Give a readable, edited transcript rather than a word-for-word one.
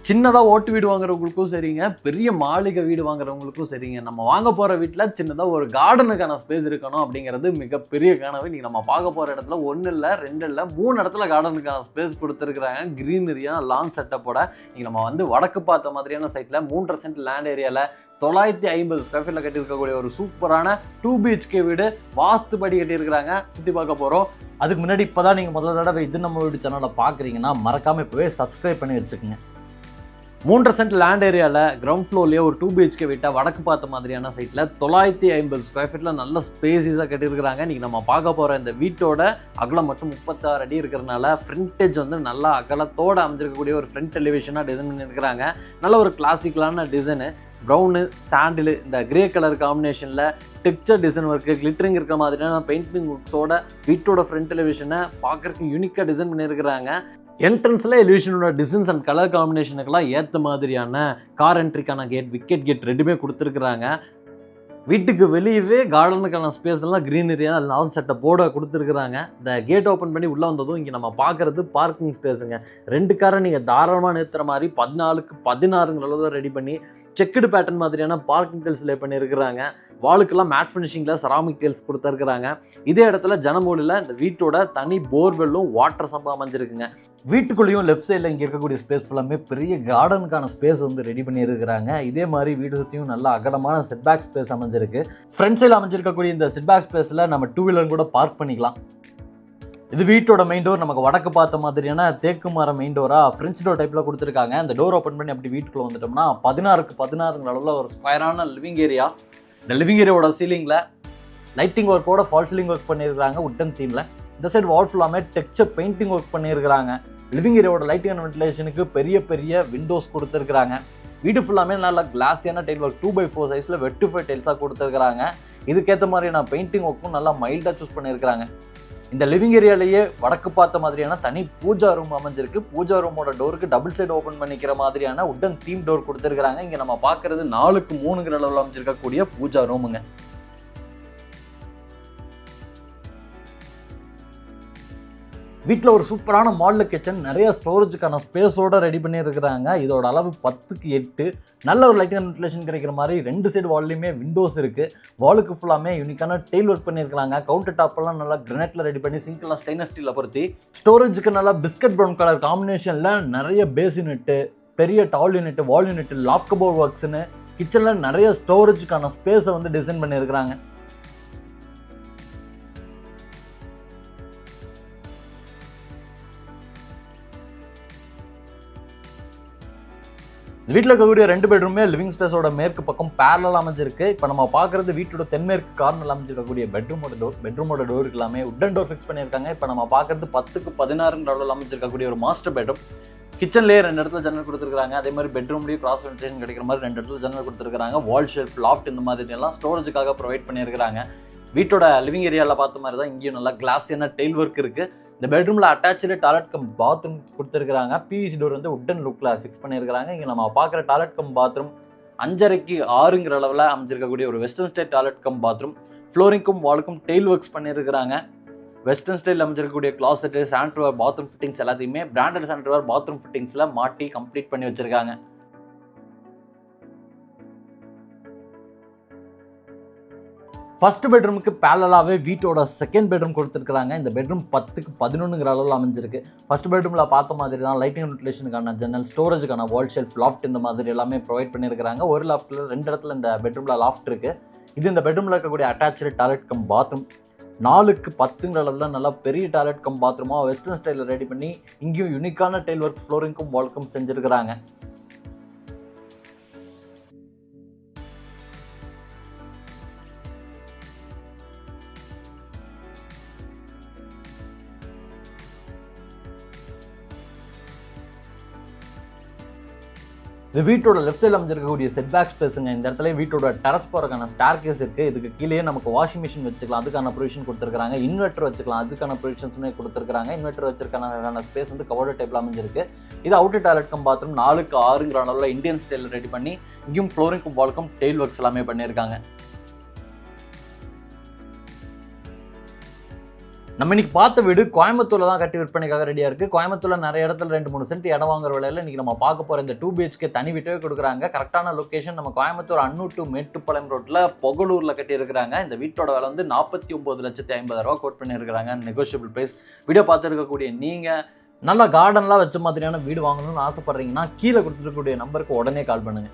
சின்னதாக ஓட்டு வீடு வாங்குறவங்களுக்கும் சரிங்க, பெரிய மாளிகை வீடு வாங்குறவங்களுக்கும் சரிங்க, நம்ம வாங்க போகிற வீட்டில் சின்னதாக ஒரு கார்டனுக்கான ஸ்பேஸ் இருக்கணும் அப்படிங்கிறது மிகப்பெரிய கனவு. இன்றைக்கி நம்ம பார்க்க போகிற இடத்துல 1 இல்லை 2 இல்லை 3 இடத்துல கார்டனுக்கான ஸ்பேஸ் கொடுத்துருக்குறாங்க. க்ரீனரியான லான் செட்டப்போட இன்றைக்கி நம்ம வந்து வடக்கு பார்த்த மாதிரியான சைட்டில் 3.5 சென்ட் லேண்ட் ஏரியாவில் 950 ஸ்கொயர் ஃபீட்டில் கட்டியிருக்கக்கூடிய ஒரு சூப்பரான 2 BHK வீடு வாஸ்துபடி கட்டியிருக்கிறாங்க. சுற்றி பார்க்க போகிறோம். அதுக்கு முன்னாடி இப்போ தான் நீங்கள் முதல் தடவை இது நம்ம வீடு சேனலை பார்க்குறீங்கன்னா மறக்காமல் இப்போவே சப்ஸ்கிரைப் பண்ணி வச்சுக்கோங்க. 3.5 சென்ட் லேண்ட் ஏரியாவில் கிரவுண்ட் ஃப்ளோர்லேயே ஒரு 2 BHK வீட்டை வடக்கு பார்த்த மாதிரியான சைட்டில் 950 ஸ்கொயர் ஃபீட்டில் நல்ல ஸ்பேஸஸாக கட்டியிருக்கிறாங்க. இன்றைக்கி நம்ம பார்க்க போகிற இந்த வீட்டோட அகலம் மட்டும் 36 அடி இருக்கிறனால ஃப்ரண்டேஜ் வந்து நல்லா அகலத்தோடு அமைஞ்சிருக்கக்கூடிய ஒரு ஃப்ரண்ட் எலிவேஷனாக டிசைன் பண்ணியிருக்கிறாங்க. நல்ல ஒரு கிளாசிக்கலான டிசைனு, ப்ரௌனு சாண்டிலு இந்த கிரே கலர் காம்பினேஷனில் டெக்ஸ்சர் டிசைன் ஒர்க்கு, கிளிட்டரிங் இருக்கிற மாதிரியான பெயிண்டிங் ஒர்க்ஸோட வீட்டோட ஃப்ரண்ட் எலிவேஷனை பார்க்குறதுக்கு யூனிக்காக டிசைன் பண்ணியிருக்கிறாங்க. என்ட்ரன்ஸில் எலிவேஷனோட டிசைன்ஸ் அண்ட் கலர் காம்பினேஷனுக்கெல்லாம் ஏற்ற மாதிரியான கார் என்ட்ரிக்கான கேட், விக்கெட் கேட் ரெண்டுமே கொடுத்துருக்குறாங்க. வீட்டுக்கு வெளியவே கார்டனுக்கான ஸ்பேஸ் எல்லாம் க்ரீனரியான லான் செட்டப்போட கொடுத்துருக்குறாங்க. இந்த கேட் ஓப்பன் பண்ணி உள்ளே வந்ததும் இங்கே நம்ம பார்க்குறது பார்க்கிங் ஸ்பேஸுங்க. 2 காரை நீங்கள் தாராளமாக நிறுத்துற மாதிரி 14க்கு 16 அளவில் ரெடி பண்ணி செக்குடு பேட்டர்ன் மாதிரியான பார்க்கிங் டைல்ஸ் லே பண்ணியிருக்கிறாங்க. வாலுக்கெல்லாம் மேட் ஃபினிஷிங்கில் செராமிக் டைல்ஸ் கொடுத்துருக்குறாங்க. இதே இடத்துல ஜனமூலில் இந்த வீட்டோட தனி போர்வெல்லும் வாட்டர் சம்பா அமைஞ்சிருக்குங்க. வீட்டுக்குள்ளேயும் லெஃப்ட் சைடில் இங்கே இருக்கக்கூடிய ஸ்பேஸ் ஃபுல்லாமே பெரிய கார்டனுக்கான ஸ்பேஸ் வந்து ரெடி பண்ணியிருக்கிறாங்க. இதே மாதிரி வீடு சுற்றியும் நல்ல அகலமான செட்பேக் ஸ்பேஸ் அமைஞ்சிருக்கு. ஃப்ரண்ட் சைடில் அமைஞ்சிருக்கக்கூடிய இந்த செட்பேக் ஸ்பேஸில் நம்ம 2 வீலர் கூட பார்க் பண்ணிக்கலாம். இது வீட்டோட மெயின் டோர். நமக்கு வடக்கு பார்த்த மாதிரியான தேக்கு மரம் மெயின் டோராக ஃப்ரெஞ்ச் டோர் டைப்பில் கொடுத்துருக்காங்க. அந்த டோர் ஓப்பன் பண்ணி அப்படி வீட்டுக்குள்ளே வந்துட்டோம்னா 16க்கு 16 அளவில் ஒரு ஸ்கொயரான லிவிங் ஏரியா. இந்த லிவிங் ஏரியாவோட சீலிங்கில் லைட்டிங் ஒர்க்கோட ஃபால் சீலிங் ஒர்க் பண்ணியிருக்காங்க உட்டன் தீமில். இந்த சைடு வால் ஃபுல்லாமே டெக்ஸ்சர் பெயிண்டிங் ஒர்க் பண்ணியிருக்கிறாங்க. லிவிங் ஏரியாவோட லைட்டிங் அண்ட் வென்டிலேஷனுக்கு பெரிய பெரிய விண்டோஸ் கொடுத்துருக்குறாங்க. வீடு ஃபுல்லாமே நல்லா கிளாஸியான டைல் ஒர்க் 2x4 சைஸில் வெட்டிஃபை டைல்ஸாக கொடுத்துருக்குறாங்க. இதுக்கேற்ற மாதிரியான பெயிண்டிங் ஒர்க்கும் நல்லா மைல்டாக சூஸ் பண்ணியிருக்கிறாங்க. இந்த லிவிங் ஏரியாலேயே வடக்கு பார்த்த மாதிரியான தனி பூஜா ரூம் அமைஞ்சிருக்கு. பூஜா ரூமோட டோருக்கு டபுள் சைடு ஓப்பன் பண்ணிக்கிற மாதிரியான உட்டன் தீம் டோர் கொடுத்துருக்குறாங்க. இங்கே நம்ம பார்க்குறது 4க்கு 3 அளவில் அமைஞ்சிருக்கக்கூடிய பூஜா ரூமுங்க. வீட்டில் ஒரு சூப்பரான மாடல் கிச்சன், நிறைய ஸ்டோரேஜுக்கான ஸ்பேஸோடு ரெடி பண்ணியிருக்கிறாங்க. இதோட அளவு 10க்கு 8. நல்ல ஒரு லைட்டிங் அண்ட் வென்டிலேஷன் கிடைக்கிற மாதிரி 2 சைடு வால்லையுமே விண்டோஸ் இருக்குது. வாலுக்கு ஃபுல்லாமே யூனிக்கான டெயில் ஒர்க் பண்ணியிருக்கிறாங்க. கவுண்டர் டாப்பெல்லாம் நல்லா கிரனைட்டில் ரெடி பண்ணி சிங்க்லாம் ஸ்டெயின்லெஸ் ஸ்டீலில் பொருத்தி ஸ்டோரேஜுக்கு நல்லா பிஸ்கட் ப்ரௌன் கலர் காம்பினேஷனில் நிறைய பேஸ் யூனிட்டு, பெரிய டால் யூனிட்டு, வால் யூனிட்டு, லாஃப்ட் கபோர்ட் ஒர்க்ஸ்னு கிச்சனில் நிறைய ஸ்டோரேஜுக்கான ஸ்பேஸை வந்து டிசைன் பண்ணியிருக்கிறாங்க. வீட்டில் இருக்கக்கூடிய 2 பெட்ரூமே லிவிங் ஸ்பேஸோட மேற்கு பக்கம் பேரலல் அமைஞ்சிருக்கு. இப்போ நம்ம பார்க்குறது வீட்டோட தென்மேற்கு கார்னரில் அமைஞ்சிருக்கக்கூடிய பெட்ரூமோட டோருக்கு எல்லாமே உட்டன் டோர் ஃபிக்ஸ் பண்ணியிருக்காங்க. இப்போ நம்ம பார்க்குறது 10க்கு 16 அளவில் அமைஞ்சிருக்கக்கூடிய ஒரு மாஸ்டர் பெட்ரூம். கிச்சன்லேயே 2 இடத்துல ஜன்னல் கொடுத்துருக்காங்க. அதே மாதிரி பெட்ரூம்லேயும் கிராஸ் வென்டிலேஷன் கிடைக்கிற மாதிரி 2 இடத்துல ஜன்னல் கொடுத்துருக்காங்க. வால் ஷெல்ஃப், லாஃப்ட் இந்த மாதிரி எல்லாம் ஸ்டோரேஜுக்காக ப்ரொவைட் பண்ணியிருக்காங்க. வீட்டோட லிவிங் ஏரியாவில் பார்த்த மாதிரி தான் இங்கேயும் நல்லா கிளாஸியான டெயில் ஒர்க் இருக்குது. இந்த பெட்ரூமில் அட்டாச்சு டாய்லெட் கம் பாத்ரூம் கொடுத்துருக்காங்க. பிவிசி டோர் வந்து உட்டன் லுக்கில் ஃபிக்ஸ் பண்ணியிருக்காங்க. இங்கே நம்ம பார்க்குற டாய்லெட் கம் பாத்ரூம் 5.5க்கு 6 அளவில் அமைஞ்சிருக்கக்கூடிய ஒரு western style toilet cum bathroom. ஃப்ளோரிங்க்கும் வாலுக்கும் டெயில் ஒர்க்ஸ் பண்ணியிருக்கிறாங்க. வெஸ்டர்ன் ஸ்டைல் அமைஞ்சிருக்கக்கூடிய கிளாசெட்டு, சானிட்டரிவேர், பாத்ரூம் ஃபிட்டிங்ஸ் எல்லாத்தையுமே பிராண்டட் சானிட்டரிவேர் பாத்ரூம் ஃபிட்டிங்ஸில் மாட்டி கம்ப்ளீட் பண்ணி வச்சுருக்காங்க. ஃபர்ஸ்ட் பெட்ரூமுக்கு பேரலாகவே வீட்டோட செகண்ட் பெட்ரூம் கொடுத்துருக்காங்க. இந்த பெட்ரூம் 10க்கு 11 அளவில் அமைஞ்சிருக்கு. ஃபர்ஸ்ட் பெட்ரூமில் பார்த்த மாதிரி தான் லைட்டிங் அண்ட் வென்டிலேஷனுக்கான ஜன்னல், ஸ்டோரேஜுக்கான வால் ஷெல்ஃப், லாஃப்ட் இந்த மாதிரி எல்லாமே ப்ரொவைட் பண்ணியிருக்காங்க. ஒரு லாஃப்ட்டில் 2 இடத்துல இந்த பெட்ரூமில் லாஃப்ட் இருக்குது. இது இந்த பெட்ரூமில் இருக்கக்கூடிய அட்டாச்சு டாய்லெட் கம் பாத்ரூம். 4க்கு 10 அளவில் நல்லா பெரிய டாய்லெட் கம் பாத்ரூமாக வெஸ்டர்ன் ஸ்டைலில் ரெடி பண்ணி இங்கேயும் யூனிக்கான டெயில் ஒர்க் ஃப்ளோரிங்க்கும் வால்க்கும் செஞ்சுருக்கிறாங்க. இந்த வீட்டோட லெஃப்ட் சைடில் அமைஞ்சிருக்கக்கூடிய செட்பேக் ஸ்பேஸுங்க. இந்த இடத்துல வீட்டோட டெரஸ் போகிறதுக்கான ஸ்டார் கேஸ் இருக்குது. இதுக்கு கீழே நமக்கு வாஷிங் மிஷின் வச்சுக்கலாம், அதுக்கான ப்ரொவிஷன் கொடுத்துருக்காங்க. இன்வெர்ட்டர் வச்சுக்கலாம், அதுக்கான ப்ரொவிஷன்ஸுமே கொடுத்துருக்காங்க. இன்வெர்ட்டர் வச்சிருக்கான ஸ்பேஸ் வந்து கவர்டு டைப்பில் அமைஞ்சிருக்கு. இது அவுட்டர் டாய்லெட் கம் பாத்ரூம் 4க்கு 6 அளவில் இந்தியன் ஸ்டைலில் ரெடி பண்ணி இங்கேயும் ஃப்ளோரிங்க்கும் வால்க்கும் டெயில் ஒர்க்ஸ் எல்லாமே பண்ணியிருக்காங்க. நம்ம இன்னைக்கு பார்த்த வீடு கோயம்புத்தூர்ல தான் கட்டி விற்பனைக்காக ரெடியா இருக்கு. கோயம்புத்தூர்ல நிறைய இடத்துல 2-3 சென்ட் இடம் வாங்குற விலையில இன்னைக்கு நம்ம பார்க்க போற இந்த 2 BHK தனி வீட்டவே கொடுக்குறாங்க. கரெக்டான லொகேஷன் நம்ம கோயம்புத்தூர் அன்னூர் டு மேட்டுப்பாளையம் ரோட்ல பொகலூர்ல கட்டி இருக்கிறாங்க. இந்த வீட்டோட விலை வந்து 49,50,000 கோட் பண்ணி இருக்கிறாங்க. Negotiable price. வீடியோ பார்த்து இருக்கக்கூடிய நீங்க நல்லா கார்டன்லாம் வச்ச மாதிரியான வீடு வாங்கணும்னு ஆசைப்படுறீங்கன்னா கீழே கொடுத்துருக்கக்கூடிய நம்பருக்கு உடனே கால் பண்ணுங்க.